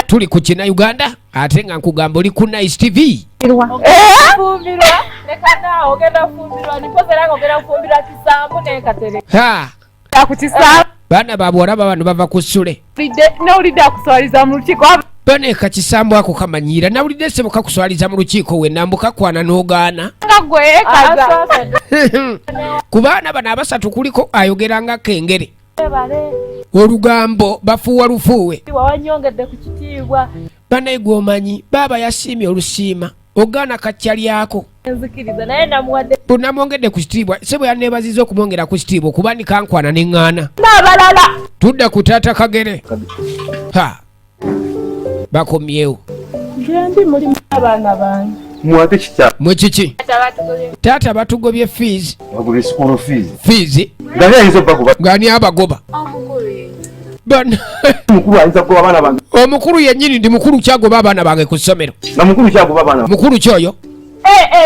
tuli ku kina Uganda ate nga nkugamba oli ku Nice TV. Baana babuwala bano bava ku ssule. Baneeka kisambu ako kamanyiira nawulidde ssebo kakuswaliza mu lukiiko we nambuka kwana n'ogaana. Ku baana bano abasatu kuliko ayogera nga kengere. Olugambo bafuuwa lufuuwe. Banaye gwomanyi baaba yasiimye olusiima ogaana kaccalyako. Bunamwongedde ku kitiibwa ssebo yanneebaziza okumwongera ku kitiibwa okuba ni kankwana n'eŋŋaana. Tudda ku taata Kagere. Bakomyewo. Ndi mulimu abaana bange. Muwate kitya? Mwe kiki? Taata batugobye fees. Bagobye school fees. Fees? Gani ayinza okubagoba? Gani abagoba? Mukulu ayinza kugoba abaana bange. Omukulu yennyini ndi mukulu kyagoba abaana bange ku ssomero. Na mukulu kyagoba abaana. Mukulu kyoyo?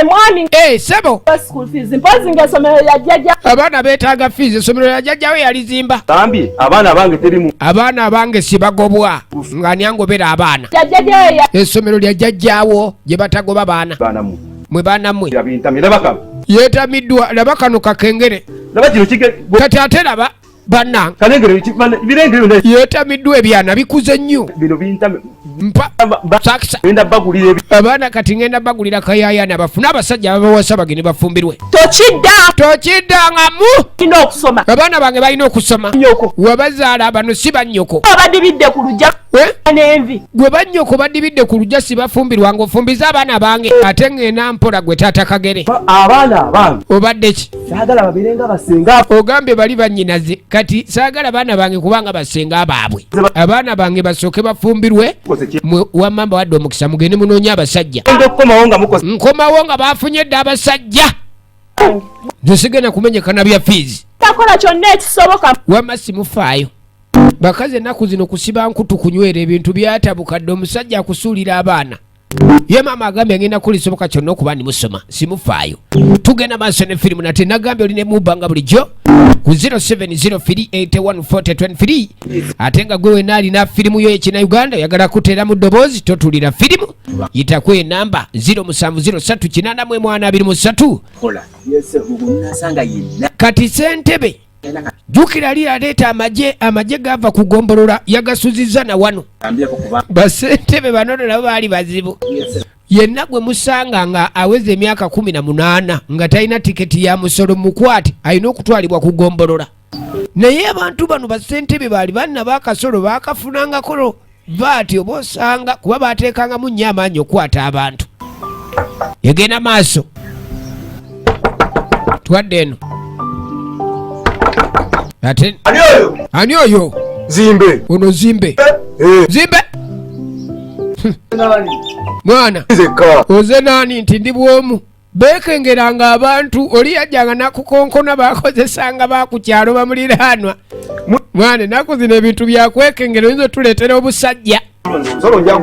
Mwami. Sebo. School fees. Mpozi ng'essomero ya jjajja. Abaana beetaaga fees. Essomero ya jjajja we yalizimba. Tambi abaana bange terimu. Abaana abange sibagobwa. Nga nyangobera abaana. Jjajja. Essomero lya jjajjaawo gye batagoba baana. Baanamu. Mwe baanammwe. Yabintamira bakaba. Yeetamiddwa laba kano kakengere. Laba kino kige. Kati ate laba bannange. Kalengere birengere bino. Yeetamiddwa ebyana bikuze nnyo. Bino bintame. Mpa. Sakisa. Ngenda bagulira ebi. Abaana kati ngenda bagulira kayaayana bafuna abasajja ababawasa bagende bafumbirwe. Tokidda mu. Ino okusoma. Abaana bange balina okusoma. Nnyoko. Wabazaala bano si bannyoko. Abadibidde ku lujja. N'envi. Gwe bannyoko badibidde ku lujja si bafumbirwa ng'ofumbiza abaana bange ate ng'ena mpola gwe taata Kagere. Abaana abange. Obadde ki? Saagala babirenga basenga. Ogambye bali bannyinaze kati saagala baana bange kubanga basenga baabwe. Abaana bange basooke bafumbirwe. Wammamba wadde omukisa mugende munoonya abasajja. Nkomawo nga bafunye dda abasajja. Nsigenda kumenyeka na bya fees. Takola kyonna ekisoboka. Wamma simufaayo. Bakazi ennaku zino kusiba nkutu kunywera ebintu byatabukadde omusajja akusuulira abaana. Ye maama agambye ngenda kulisoboka kyonna okuba ndi musoma simufaayo. Tugenda maaso ne firimu nate nagambye olina emuba nga bulijjo ku 0703814023 ate nga gwe wena alina firimu yo ekina Uganda oyagala kuteera mu ddoboozi totulira firimu yitaku enamba 07038483 kati Ssentebe jukira lira aleeta amagye gava kugombolola yagasuzizza na wano Bassentebe banono nabo baali bazibu yenna gwe musanga nga aweze emyaka 18 nga talina tiketi ya musolo mukwate alina okutwalibwa kugombolola naye abantu bano Bassentebe baali banna bakasolo bakafunangako baati oba osanga kuba bateekangamu nnyo amaanyi okukwata abantu yegenda maaso twadde eno ate ani oyo Zimbe ono Zimbe Zimbe mwana oze nani nti ndi bwomu bekengeranga abantu oli yajjanga nakukonkona bakozesanga bakukyalo bamuliraanwa mwana naku zino ebintu byakwekengera oyinza tuleetera obusajja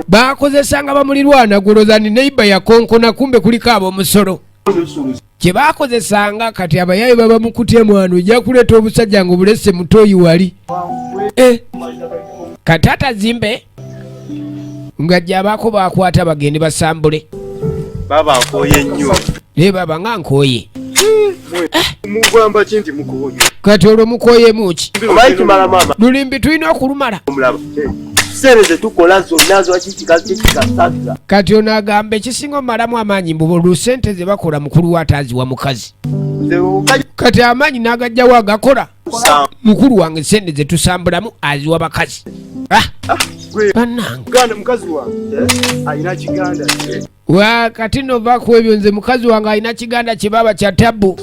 bakozesanga bamulirwana gulozani neiba yakonkona kumbe kuliko ab'omusolo kye bakozesanga kati abayayi baba mukutye mwana ojja kuleeta obusajja nga obulese mutoyi wali katata Zimbe nga gy'abaako bakwata bagende basambule baba nkoye nnyo baba nga nkoye mugamba kinti mukoye kati olwo mukoyemu ki omanyi kimala mama lulimbi tulina okulumala sente zetukola zonna zokikikasatula kati ono agamba ekisinga omalamu amaanyi mbu sente ze bakola mukulu wa ataaziwa mukazi kati amaanyi n'agajjawo agakola mukulu wange sente ze tusambulamu aziwa bakazi bannange mukazi wange alina kiganda kati nova ku ebyo nze mukazi wange alina kiganda kye baba kya tabbu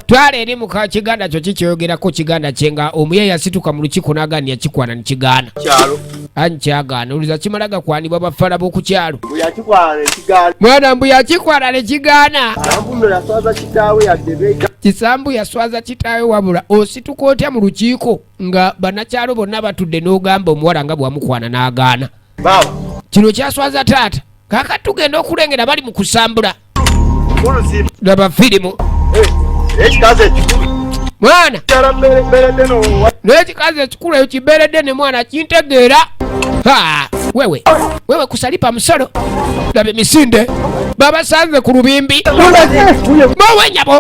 twala eri mu kiganda kyo kikyogerako kiganda kye nga omuye yasituka mu lukiiko n'agaani yakikwana nikigaana anyi kyagaana oliza kimala gakwanibwa bafala b'oku kyalo mwana mbu yakikwana ne kigaana kisambu yaswaza kitaawe wabula osituka otya mu lukiiko nga bannakyalo bonna batudde n'ogamba omuwala nga bwamukwana n'agaana kino kyaswaza taata kaka tugenda okulengera bali mu kusambula laba firimu mwana n'ekikazi ekikulu ekyo kibeeredde ne mwana kintegeera wewe kusalipa musolo labe misinde baba sanze ku lubimbi mowenyabo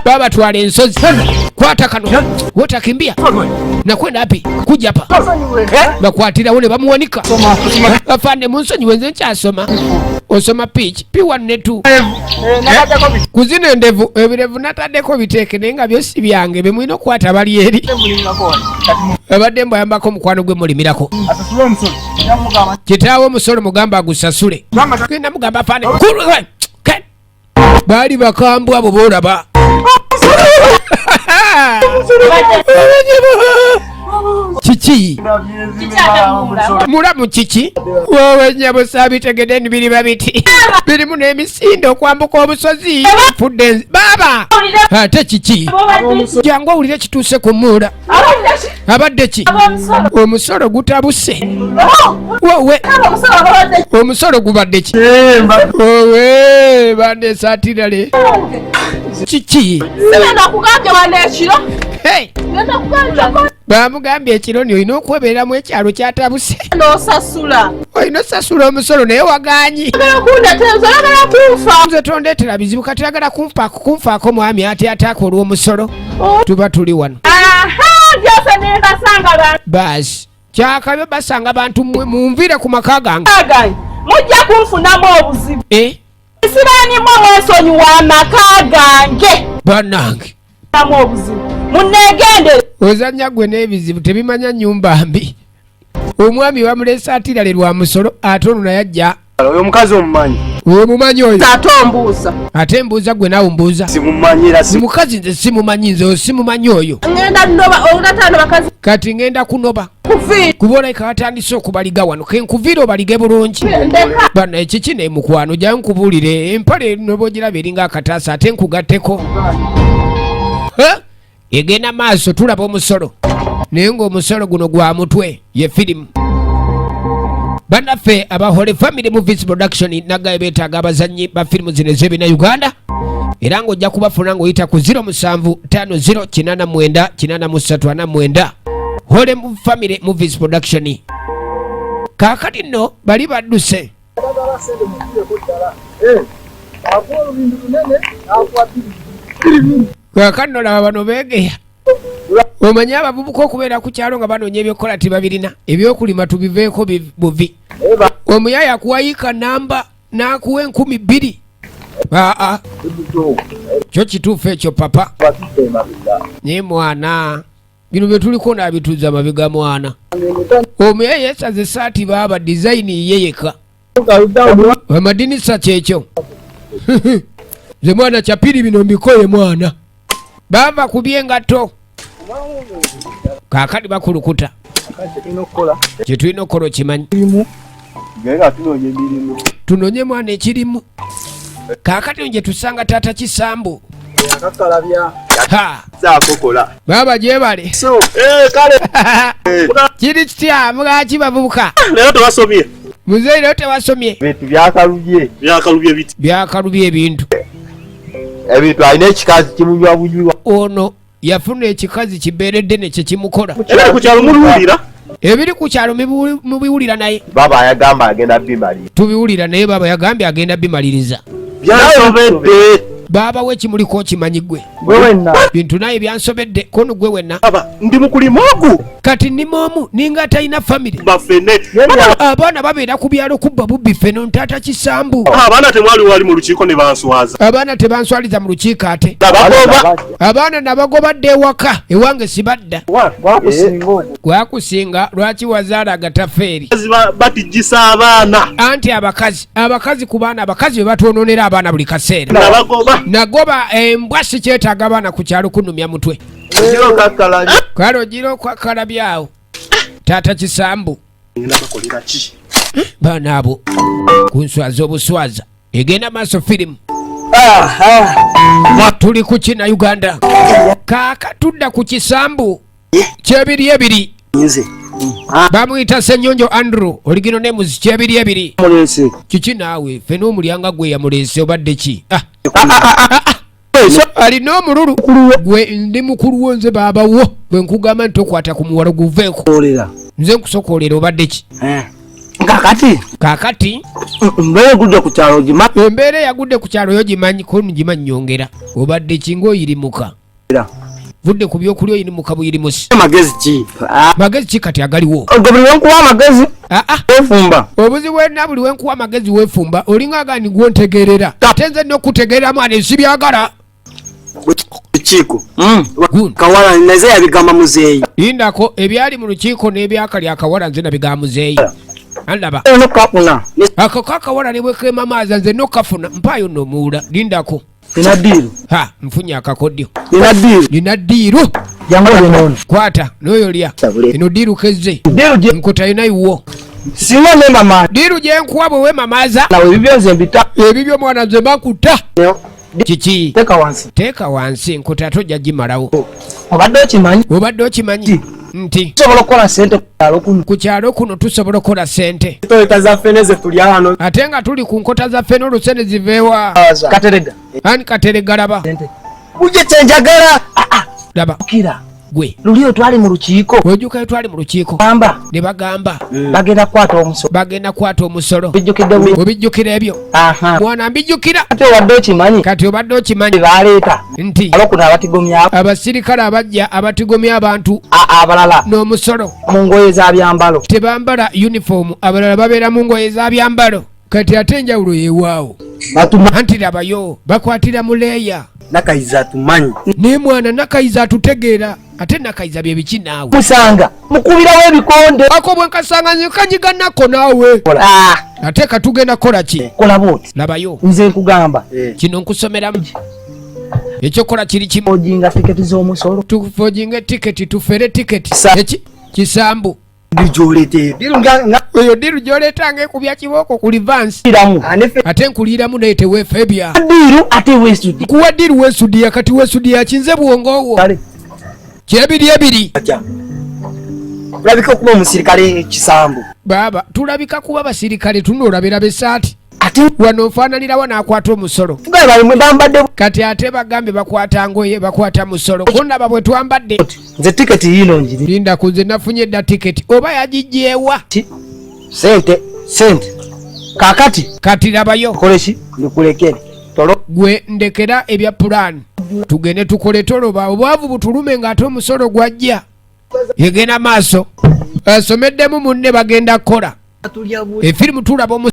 baba twale ensozi kwata kano wotakimbia nakwenda api kuja hapa bakwatira wone bamuwanika afande munsonyi wenze nkyasoma osoma pitch P1 ne2 kuzina endevu ebirevu nataddeko biteeke naye nga byosi byange bemulina okukwata bali eri abadde mbayambako mukwano gwe mulimirako kitaawo omusolo mugamba agusasule genda mugamba afande baali bakambwa abo boolaba kiki mulamu kiki wowe nyabo sabitegedeni biri babiti birimu n'emisindo okwambuka obusozi fudde baba ate kiki jangu owulire kituuse ku muula abadde ki omusolo gutabuse wowe omusolo gubadde ki owe bande satirale kiki bamugambye ekiro ni olina okwebeeramu ekyalo kyatabuse olina osasula omusolo naye waganyi nze tondeetera bizibu kati agala kunfaako mwami ate akola omusolo tuba tuli wano baasi kyakabyo basanga bantu munvire ku maka gange mujja kunfunamu obuzibu siraanimu mwensonyiwa amaka gange bannange munnegendere ozanya gwe n'ebizibu tebimanya nnyumba mbi omwami bamulesa atirale lwa musolo ate ono naye ajja oyo omukazi omumanyi omumanyi oyo ate ombuuza ate mbuuza gwe naawe mbuuza simumanyira mukazi nze simumanyi nze simumanyi oyo ngenda noba olatano bakazi kati ngenda kunoba kuba olayika batandise okubaliga wano kenkuviire obalige bulungi bana ekiki nemukwano jya nkubuulire empale noba ogiraba eringa akataasa ate nkugatteko egenda maaso tulaba omusolo naye ng'omusolo guno gwa mutwe ye firimu bannaffe abahole family movies production nagaye beetaaga abazannyi ba firimu zino ez'ebina Uganda era ng'ojja kubafuna ng'oyita ku 0750899349 hole family movies production kaakati nno bali badduse kaakati nno laba bano beegeya omanye abavubuka okubeera ku kyalo nga banoonya ebyokukola tibabirina ebyokulima tubiveeko buvi omuyaya akuwayika namba n'akuwa 2,000 kyo kituufu ekyo papa naye mwana bino bye tuliko n'abituuza mabega mwana omuyaya yesaze esaati baaba dizayini yeyeka amadinisa kyekyo ze mwana kyapiri bino mbikoye mwana bava ku byengato kaakati bakulukuta kyetulina okukola okimanyi tunonye mwana ekirimu kaakati nje tusanga taata kisambu baba gyebale kiri kitya mugaki bavubuka muzeyi leo tewasomye byakalubye ebintu alina ekikazi kimunywa bunywa ono yafuna ekikazi kibeeredde nekye kimukola ebiri ku kyalo mubiwulira naye baba yagamba agenda bimaliriza tubiwulira naye baba yagambye agenda bimaliriza byasobedde baba we kimuliko okimanyi gwe bintu naye byansobedde kono gwe wenna ndi mukulima ogu kati nimoomu ninga atalina famire abaana babeera ku byalo kubba bubbi feno ntaata kisambu abaana temwali wali mu lukiiko ne banswaza abaana tebanswaliza mu lukiiko ate abaana nabagobadde ewaka ewange sibadda gwakusinga lwaki wazaala agatafeeri batijjisa abaana anti abakazi ku baana abakazi be batwononera abaana buli kaseera nagoba embwa sikyetaaga abaana ku kyalo kunumya mutwe kale ogira okwakalabyawo taata kisambu baana abo kunswaza obuswaza egenda maaso firimu tuli ku kina Uganda kaaka tudda ku kisambu kyebiri bamuyita Senyonjo Andrew oligino nemuzi kyebiri kiki naawe ffe n'omulyanga gwe yamuleese obadde ki alina omululu gwe ndi mukulu wo nze baaba wo bwe nkugamba nti tokwata ku muwalo guveeko nze nkusokoolera obadde ki kakati mbeera gudde ku kyalo gimanyi. Embeera yagudde ku kyalo yo gimanyi ko ngimanyi nyongera. Obadde kingo yirimuka. Vudde ku byokulya oyirimuka buyirimusi. Magezi ki kati agaliwo? Buli wenkuwa amagezi weefumba. Obuzibu bwenna buli wenkuwa amagezi weefumba olinga agani gwontegerera. Ate nze n'okutegerera mwana esibyagala. Lukiiko kawala naze yabigamba muzeeyi. Lindako ebyali mu lukiiko n'ebyakali akawala nze nabigamba muzeeyi. Andaba ako kakawala ne bwekema maaza nze nokafuna mpaayo nomuwula. Lindako nina ddiiru. Nfunye akakodyo. Nina ddiiru. Jangu olinono. Kwata n'oyo lya. Eno ddiiru keze. Nkutayina iwo. Singa ne mama. Ddiiru gye nkuwa bwe weemamaaza. Nawe ebibyo nze mbita. Ebibyo mwana nze mbakuta. Kiki? Teeka wansi nkuta tojja gimalawo. Obadde okimanyi? Nti tusobola okukola ssente ku kyalo kuno tusobola okukola ssente. Toleka za ffene ze tuli hano. Ate nga tuli ku nkota za ffene olusene ziveewa. Katerega. Ani katerega laba. Buje kyenjagala. Laba. Kira. Gwe. Lulio twali mu lukiiko. Ojukayo twali mu lukiiko. Ne bagamba. Bagenda kwata omusolo. Bagenda kwata omusolo. Obijjukira ebyo. Mwana mbijjukira. Kati obadde okimanyi. Baleeta. Nti. Alokuno abatigomya. Abasirikale abajja abatigomya abantu. Abalala. N'omusolo. Mu ngoye za byambalo. Tebambala uniform. Abalala babeera mu ngoye za byambalo. Kati ate enjawulo yeewaawo. Anti labayo bakwatira mu leeya. Nakayiza tumanyi. Ne mwana nakayiza atutegeera. Ate nakayiza bye biki naawe. Musanga mukubirawo ebikonde. Ako bwe nkasanga nkanyiganako naawe. Ate katugenda kola ki? Kola booti. Labayo. Nze nkugamba. Kino nkusomeramu. Ekyokola kiri kimu. Ojinga tiketi z'omusolo. Tufojinga tiketi tufere tiketi. Kisambu. Dijolete. Oyo diru joleta ngekubya kibooko ku livansi. Ate nkuliiramu naye teweefebya. Diru ate weesudi. Kuwa diru weesudi kati weesudi yakinze bwongowo. Kyebiri. Tulabika kuba omusirikale kisambu. Baba, tulabika kuba basirikale tunoolabira besaati. Ate wano nfaananirawo n'akwata omusolo. Tugamba mwe bambadde. Kati ate bagambe bakwata ngoye bakwata musolo. Kundaba bwe twambadde. Nze tiketi yino njiri. Linda kunze nafunye dda tiketi. Oba yagijjeewa. Sente. Kakati. Kati labayo. Koleshi nikulekere. Tolo. Gwe ndekera ebya pulaani. Tugende tukole toloba obwavu butulume ng'ate omusolo gwajja. Yegenda maaso. Asomeddemu munne bagenda kukola. Efirimu tulaba